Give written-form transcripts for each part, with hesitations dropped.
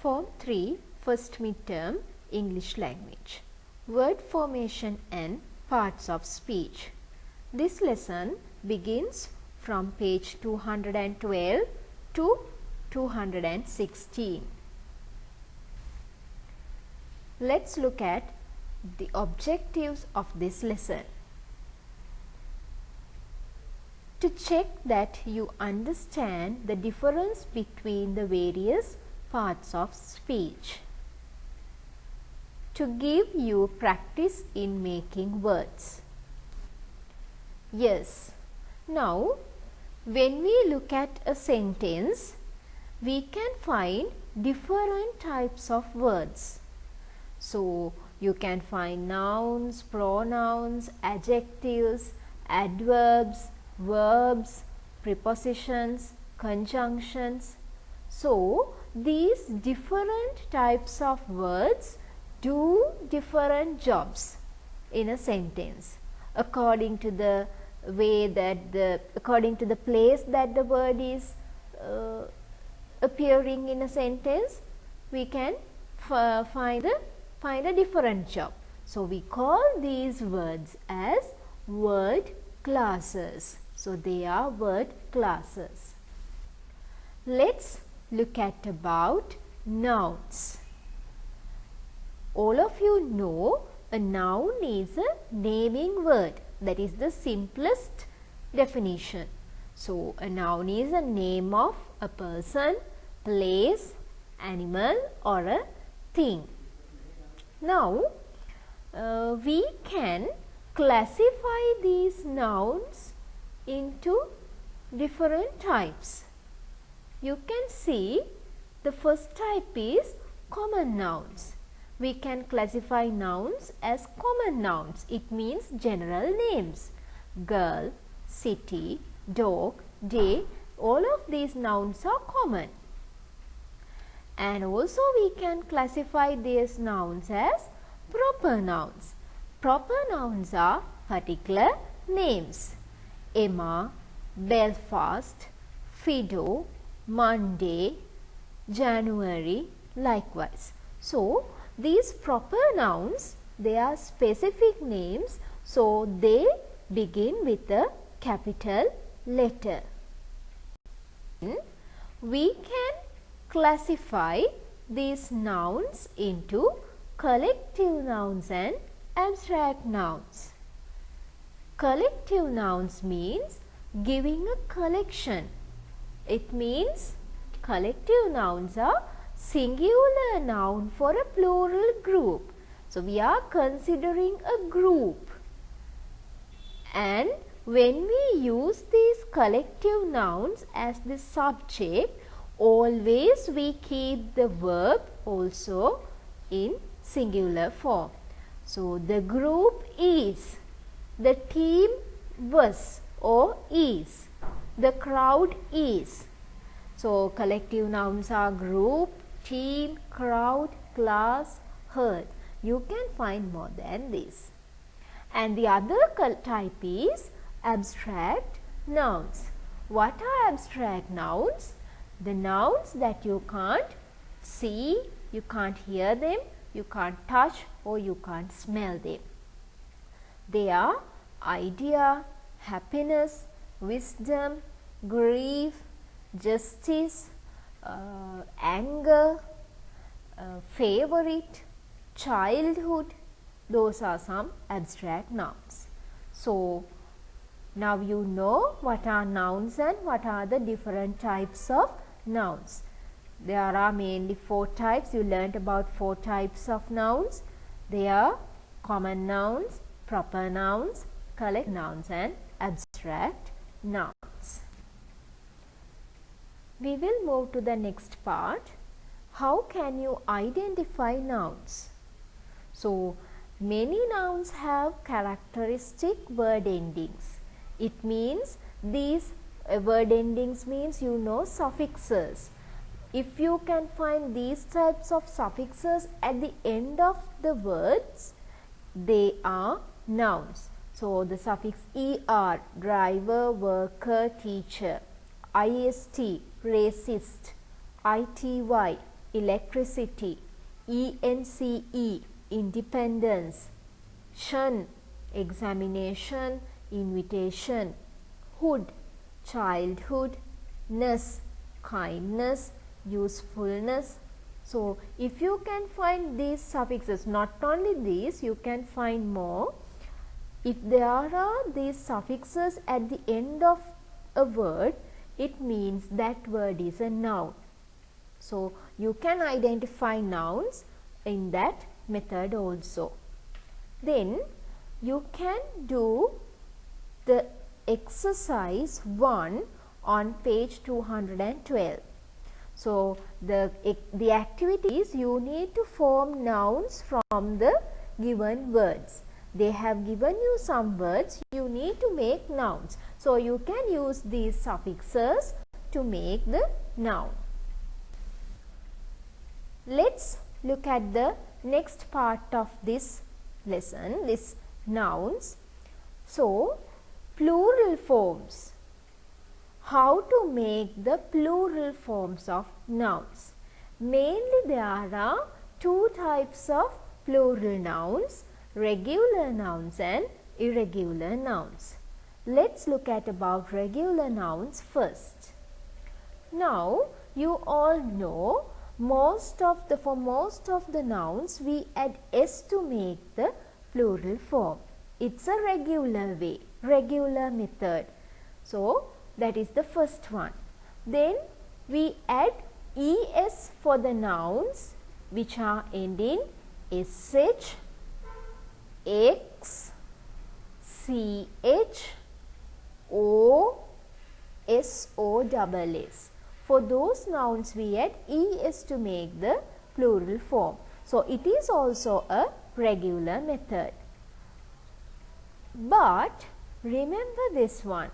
Form 3 First Midterm English Language. Word formation and parts of speech. This lesson begins from page 212 to 216. Let's look at the objectives of this lesson. To check that you understand the difference between the various parts of speech. To give you practice in making words. Yes, now when we look at a sentence, we can find different types of words. So, you can find nouns, pronouns, adjectives, adverbs, verbs, prepositions, conjunctions. So, these different types of words do different jobs in a sentence according to the way that according to the place that the word is appearing in a sentence. We can find a different job. So, we call these words as word classes. So, they are word classes. Let's look at about nouns. All of you know a noun is a naming word. That is the simplest definition. So, a noun is a name of a person, place, animal or a thing. Now, we can classify these nouns into different types. You can see the first type is common nouns. We can classify nouns as common nouns. It means general names. Girl, city, dog, day, all of these nouns are common. And also we can classify these nouns as proper nouns. Proper nouns are particular names. Emma, Belfast, Fido, Monday, January, likewise. So, these proper nouns, they are specific names, so they begin with a capital letter. We can classify these nouns into collective nouns and abstract nouns. Collective nouns means giving a collection. It means collective nouns are singular noun for a plural group. So, we are considering a group. And when we use these collective nouns as the subject, always we keep the verb also in singular form. So, the group is, the team was or is, the crowd is. So, collective nouns are group, team, crowd, class, herd. You can find more than this. And the other type is abstract nouns. What are abstract nouns? The nouns that you can't see, you can't hear them, you can't touch or you can't smell them. They are idea, happiness, wisdom, grief, justice, anger, favorite, childhood. Those are some abstract nouns. So, now you know what are nouns and what are the different types of nouns. There are mainly 4 types. You learnt about 4 types of nouns. They are common nouns, proper nouns, collective nouns and abstract nouns. We will move to the next part. How can you identify nouns? So, many nouns have characteristic word endings. It means these word endings means you know suffixes. If you can find these types of suffixes at the end of the words, they are nouns. So, the suffix er, driver, worker, teacher, ist, racist, ity, electricity, ENCE, independence, shun, examination, invitation, hood, childhood, ness, kindness, usefulness. So, if you can find these suffixes, not only these, you can find more. If there are these suffixes at the end of a word, it means that word is a noun. So, you can identify nouns in that method also. Then, you can do the exercise 1 on page 212. So, the activity is you need to form nouns from the given words. They have given you some words, you need to make nouns. So, you can use these suffixes to make the noun. Let's look at the next part of this lesson, this nouns. So, plural forms. How to make the plural forms of nouns. Mainly there are two types of plural nouns, regular nouns and irregular nouns. Let's look at about regular nouns first. Now, you all know for most of the nouns we add s to make the plural form. It's a regular way, regular method. So, that is the first one. Then we add es for the nouns which are ending sh, x, ch, o, s. For those nouns we add es to make the plural form. So, it is also a regular method. But remember this one.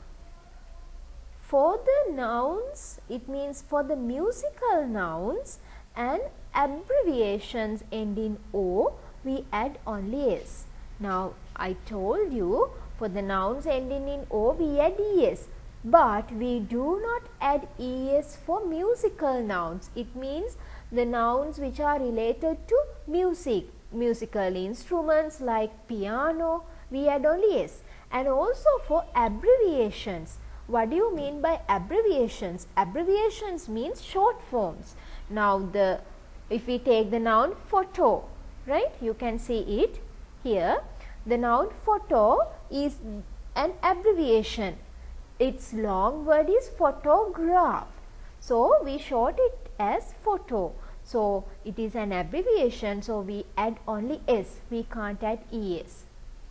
For the nouns, it means for the musical nouns and abbreviations ending o, we add only s. Now, I told you for the nouns ending in o, we add es. But we do not add es for musical nouns. It means the nouns which are related to music, musical instruments like piano, we add only s. And also for abbreviations. What do you mean by abbreviations? Abbreviations means short forms. Now, if we take the noun photo, right? You can see it here. The noun photo is an abbreviation. Its long word is photograph. So, we short it as photo. So, it is an abbreviation. So, we add only s. We can't add es.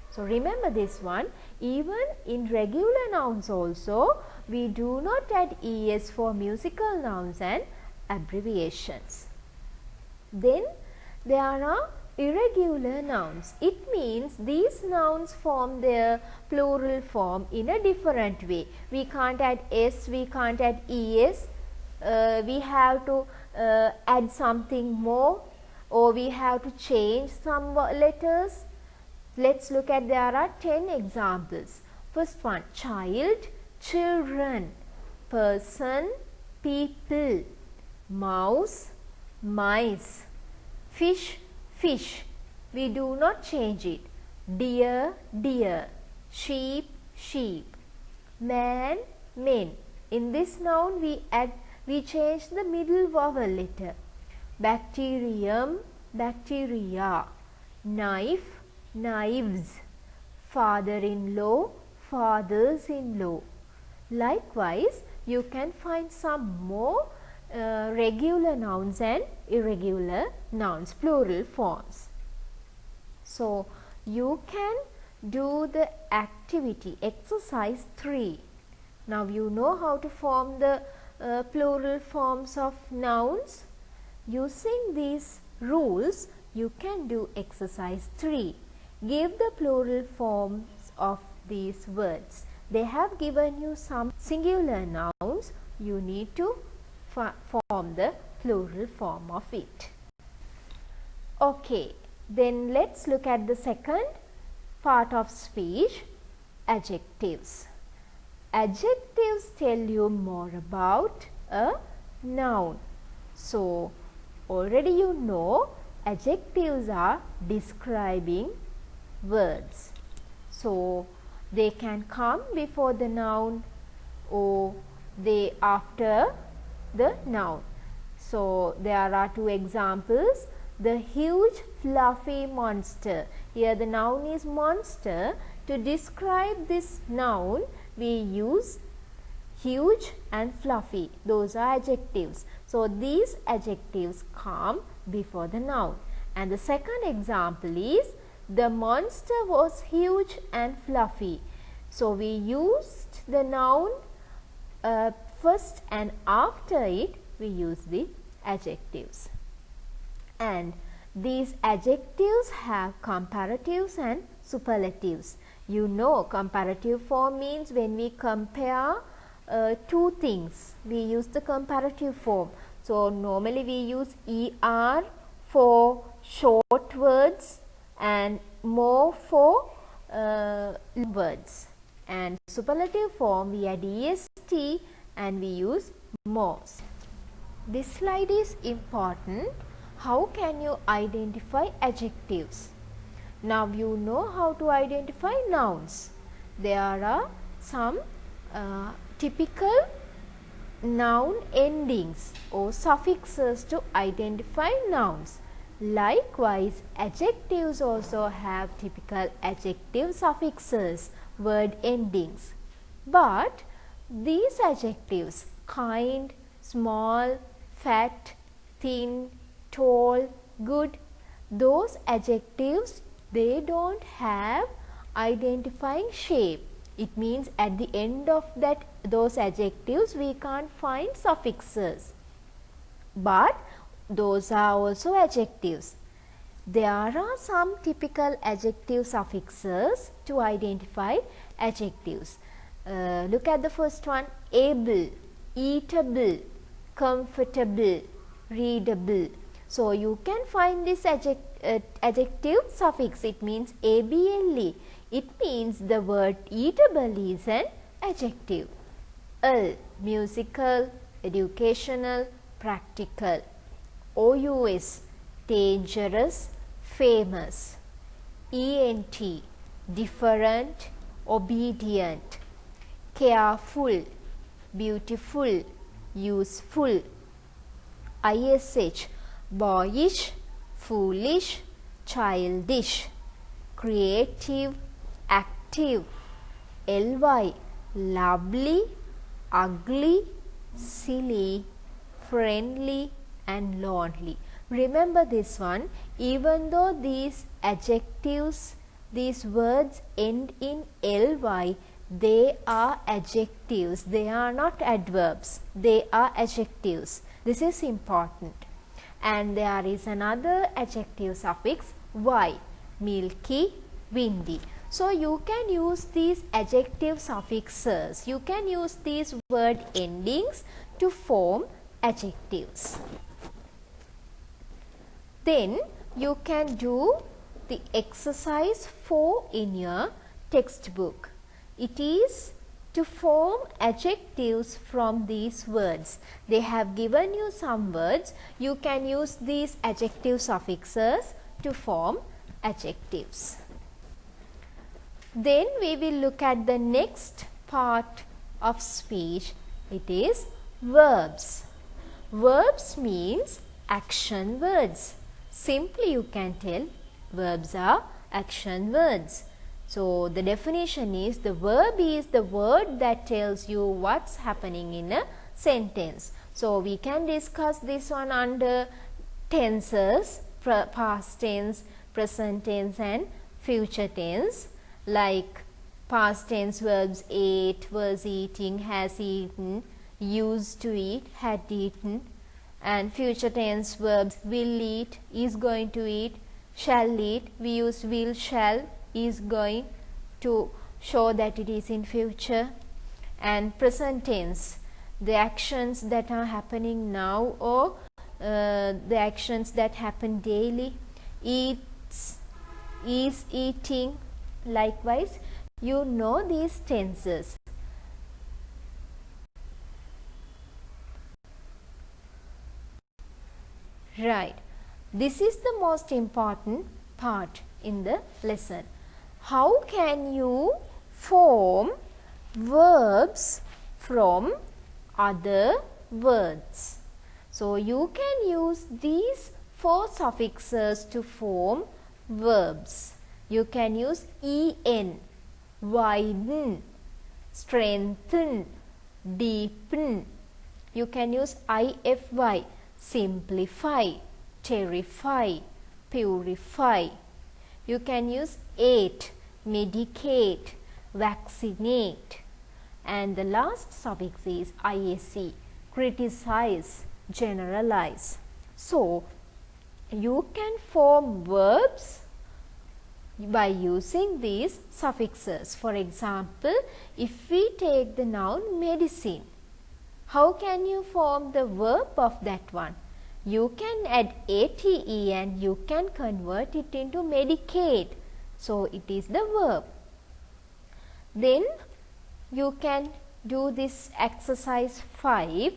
So, remember this one. Even in regular nouns also, we do not add es for musical nouns and abbreviations. Then, there are irregular nouns. It means these nouns form their plural form in a different way. We can't add s, we can't add es. We have to add something more, or we have to change some letters. Let's look at, there are 10 examples. First one, child, children, person, people, mouse, mice, fish, fish. We do not change it. Deer, deer, sheep, sheep, man, men. In this noun we change the middle vowel letter. Bacterium, bacteria, knife, knives, father-in-law, fathers-in-law. Likewise, you can find some more regular nouns and irregular nouns, plural forms. So, you can do the activity, exercise 3. Now, you know how to form the plural forms of nouns. Using these rules, you can do exercise 3. Give the plural forms of these words. They have given you some singular nouns. You need to form the plural form of it. Okay, then let's look at the second part of speech, adjectives. Adjectives tell you more about a noun. So, already you know adjectives are describing words. So they can come before the noun or they after the noun. So there are two examples. The huge fluffy monster. Here the noun is monster. To describe this noun we use huge and fluffy. Those are adjectives. So these adjectives come before the noun. And the second example is the monster was huge and fluffy. So we used the noun first, and after it we use the adjectives. And these adjectives have comparatives and superlatives. You know, comparative form means when we compare two things, we use the comparative form. So normally we use ER for short words and more for words. And superlative form we add EST and we use more. This slide is important. How can you identify adjectives? Now you know how to identify nouns. There are some typical noun endings or suffixes to identify nouns. Likewise, adjectives also have typical adjective suffixes, word endings. But these adjectives, kind, small, fat, thin, tall, good, those adjectives, they don't have identifying shape. It means at the end of those adjectives we can't find suffixes. But those are also adjectives. There are some typical adjective suffixes to identify adjectives. Look at the first one: able, eatable, comfortable, readable. So you can find this adjective suffix. It means able. It means the word eatable is an adjective. Musical, educational, practical. OUS, dangerous, famous. ENT, different, obedient. Careful, beautiful, useful. ISH, boyish, foolish, childish. Creative, active. LY, lovely, ugly, silly, friendly and lonely. Remember this one, even though these adjectives, these words end in ly, they are adjectives, they are not adverbs, they are adjectives. This is important. And there is another adjective suffix y, milky, windy. So you can use these adjective suffixes, you can use these word endings to form adjectives. Then you can do the exercise 4 in your textbook. It is to form adjectives from these words. They have given you some words. You can use these adjective suffixes to form adjectives. Then we will look at the next part of speech. It is verbs. Verbs means action words. Simply you can tell verbs are action words. So the definition is the verb is the word that tells you what's happening in a sentence. So we can discuss this one under tenses, past tense, present tense and future tense. Like past tense verbs ate, was eating, has eaten, used to eat, had eaten. And future tense verbs will eat, is going to eat, shall eat. We use will, shall, is going to show that it is in future. And present tense, the actions that are happening now or the actions that happen daily. Eats, is eating. Likewise, you know these tenses. Right. This is the most important part in the lesson. How can you form verbs from other words? So, you can use these 4 suffixes to form verbs. You can use en, widen, strengthen, deepen. You can use ify, simplify, terrify, purify. You can use ate, medicate, vaccinate. And the last suffix is iac, criticize, generalize. So, you can form verbs by using these suffixes. For example, if we take the noun medicine, how can you form the verb of that one? You can add ate and you can convert it into medicate. So, it is the verb. Then you can do this exercise 5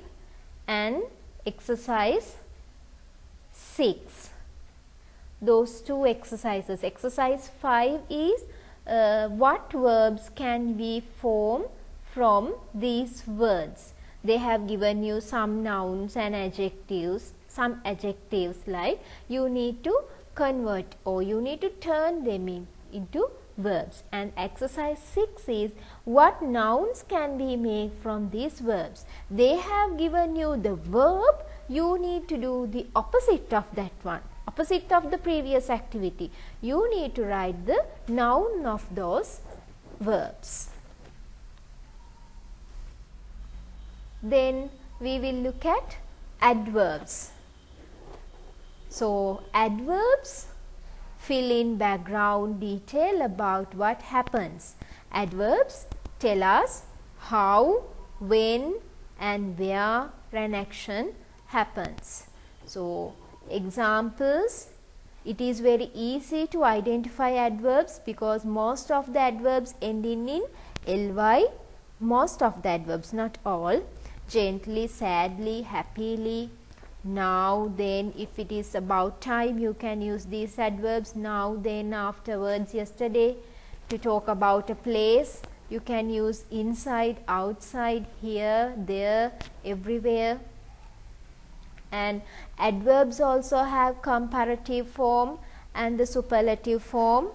and exercise 6. Those 2 exercises. Exercise 5 is what verbs can we form from these words. They have given you some nouns and adjectives, some adjectives like you need to convert or you need to turn them into verbs. And exercise 6 is what nouns can we make from these verbs. They have given you the verb, you need to do the opposite of that one, opposite of the previous activity. You need to write the noun of those verbs. Then we will look at adverbs. So, adverbs fill in background detail about what happens. Adverbs tell us how, when and where an action happens. So, examples, it is very easy to identify adverbs because most of the adverbs ending in ly, most of the adverbs, not all. Gently, sadly, happily, now, then. If it is about time, you can use these adverbs now, then, afterwards, yesterday. To talk about a place, you can use inside, outside, here, there, everywhere. And adverbs also have comparative form and the superlative form.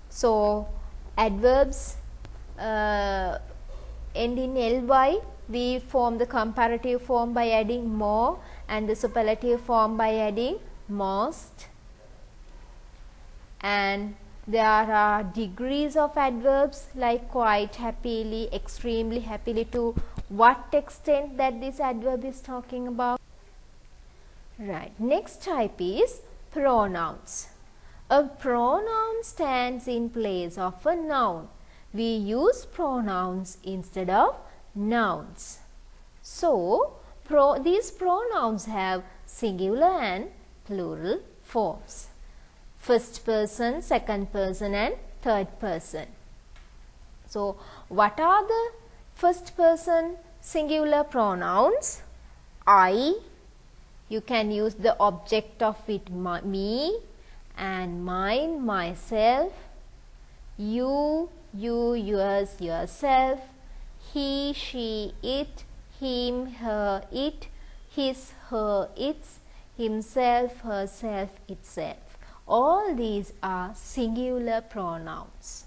So, adverbs end in ly. We form the comparative form by adding more and the superlative form by adding most. And there are degrees of adverbs like quite happily, extremely happily, to what extent that this adverb is talking about. Right. Next type is pronouns. A pronoun stands in place of a noun. We use pronouns instead of nouns. So, these pronouns have singular and plural forms. First person, second person and third person. So, what are the first person singular pronouns? I, you can use the object of it, me and mine, myself, you, yours, yourself, he, she, it, him, her, it, his, her, its, himself, herself, itself. All these are singular pronouns.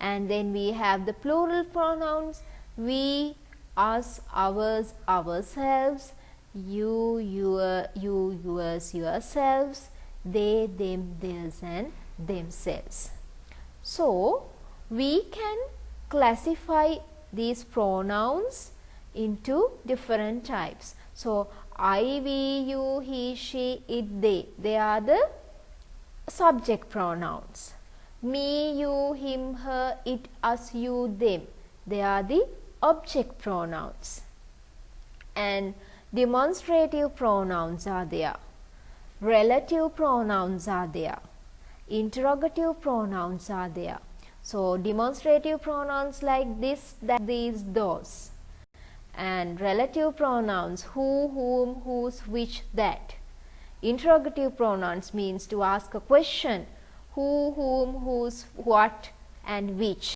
And then we have the plural pronouns, we, us, ours, ourselves, you, your, you, yours, yourselves, they, them, theirs and themselves. So, we can classify these pronouns into different types. So, I, we, you, he, she, it, they are the subject pronouns. Me, you, him, her, it, us, you, them, they are the object pronouns. And demonstrative pronouns are there. Relative pronouns are there. Interrogative pronouns are there. So, demonstrative pronouns like this, that, these, those. And relative pronouns who, whom, whose, which, that. Interrogative pronouns means to ask a question: who, whom, whose, what, and which.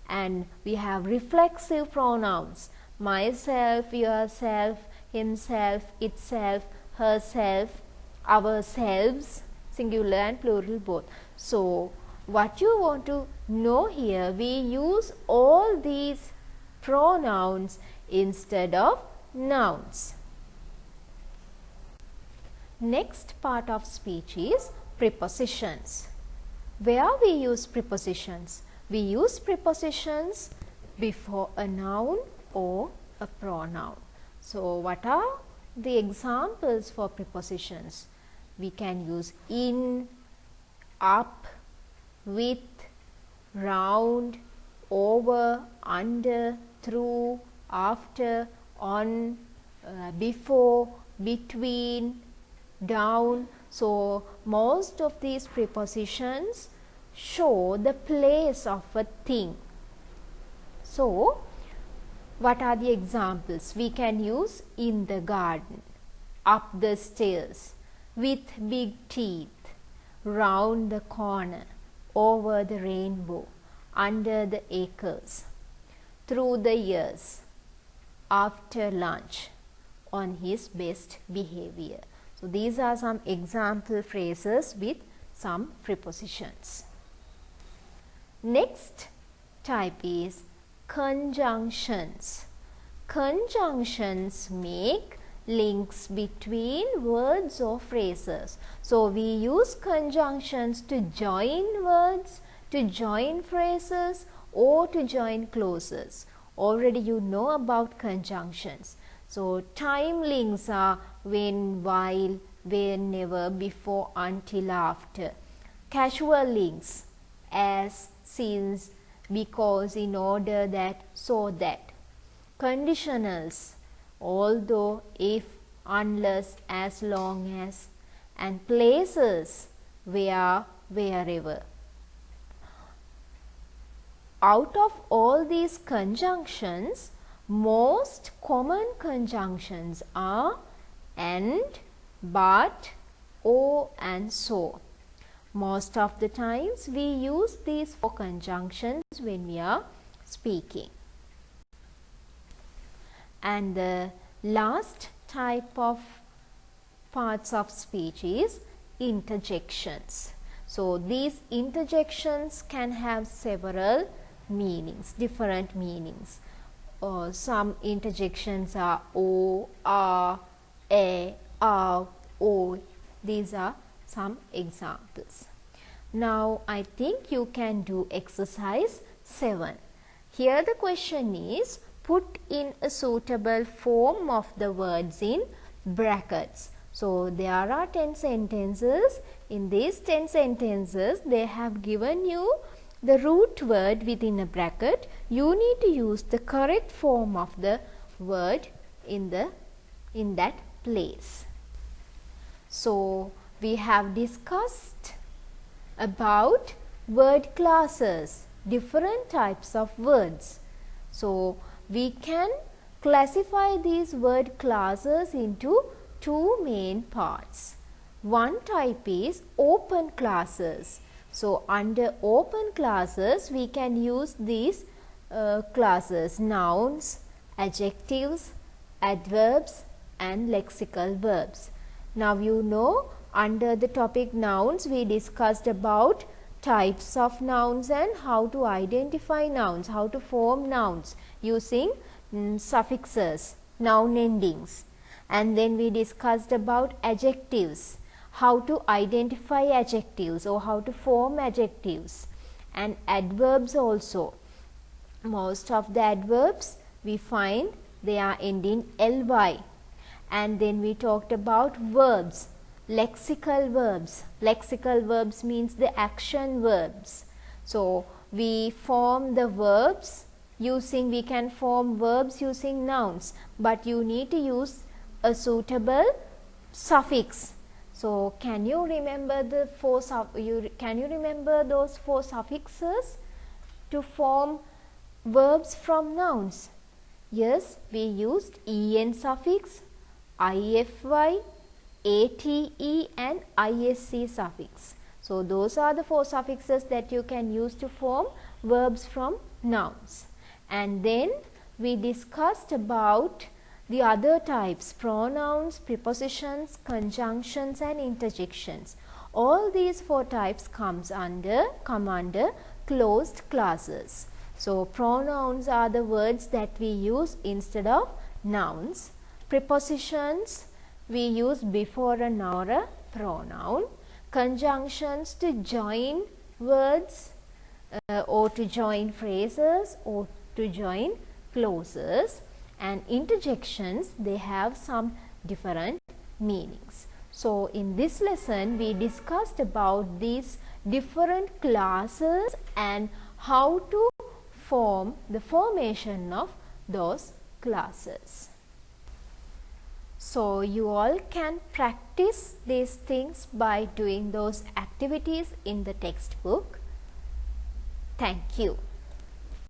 And we have reflexive pronouns: myself, yourself, himself, itself, herself, ourselves, singular and plural both. So, what you want to know here, we use all these pronouns instead of nouns. Next part of speech is prepositions. Where we use prepositions? We use prepositions before a noun or a pronoun. So, what are the examples for prepositions? We can use in, up, with, round, over, under, through, after, on, before, between, down. So, most of these prepositions show the place of a thing. So, what are the examples? We can use in the garden, up the stairs, with big teeth, round the corner, over the rainbow, under the acres, through the years, after lunch, on his best behavior. So, these are some example phrases with some prepositions. Next type is conjunctions. Conjunctions make links between words or phrases. So, we use conjunctions to join words, to join phrases, or to join clauses. Already you know about conjunctions. So, time links are when, while, whenever, before, until, after. Casual links as, since, because, in order that, so that. Conditionals although, if, unless, as long as. And places where, wherever. Out of all these conjunctions, most common conjunctions are and, but, or, and so. Most of the times we use these four conjunctions when we are speaking. And the last type of parts of speech is interjections. So, these interjections can have several meanings, different meanings. Some interjections are o, a, o. These are some examples. Now, I think you can do exercise 7. Here the question is, put in a suitable form of the words in brackets. So, there are 10 sentences. In these 10 sentences, they have given you the root word within a bracket. You need to use the correct form of the word in that place. So, we have discussed about word classes, different types of words. So, we can classify these word classes into two main parts. One type is open classes. So, under open classes, we can use these classes: nouns, adjectives, adverbs, and lexical verbs. Now, you know, under the topic nouns, we discussed about types of nouns and how to identify nouns, how to form nouns using suffixes, noun endings. And then we discussed about adjectives, how to identify adjectives or how to form adjectives, and adverbs also. Most of the adverbs we find they are ending ly. And then we talked about verbs, lexical verbs. Lexical verbs means the action verbs. So, we form the verbs using, we can form verbs using nouns, but you need to use a suitable suffix. So, can you remember the can you remember those 4 suffixes to form verbs from nouns? Yes, we used en suffix, ify, ate and isc suffix. So those are the 4 suffixes that you can use to form verbs from nouns. And then we discussed about the other types: pronouns, prepositions, conjunctions and interjections. All these 4 types come under closed classes. So pronouns are the words that we use instead of nouns. Prepositions we use before a noun or a pronoun. Conjunctions to join words or to join phrases or to join clauses. And interjections, they have some different meanings. So in this lesson we discussed about these different classes and how to form the formation of those classes. So you all can practice these things by doing those activities in the textbook. Thank you.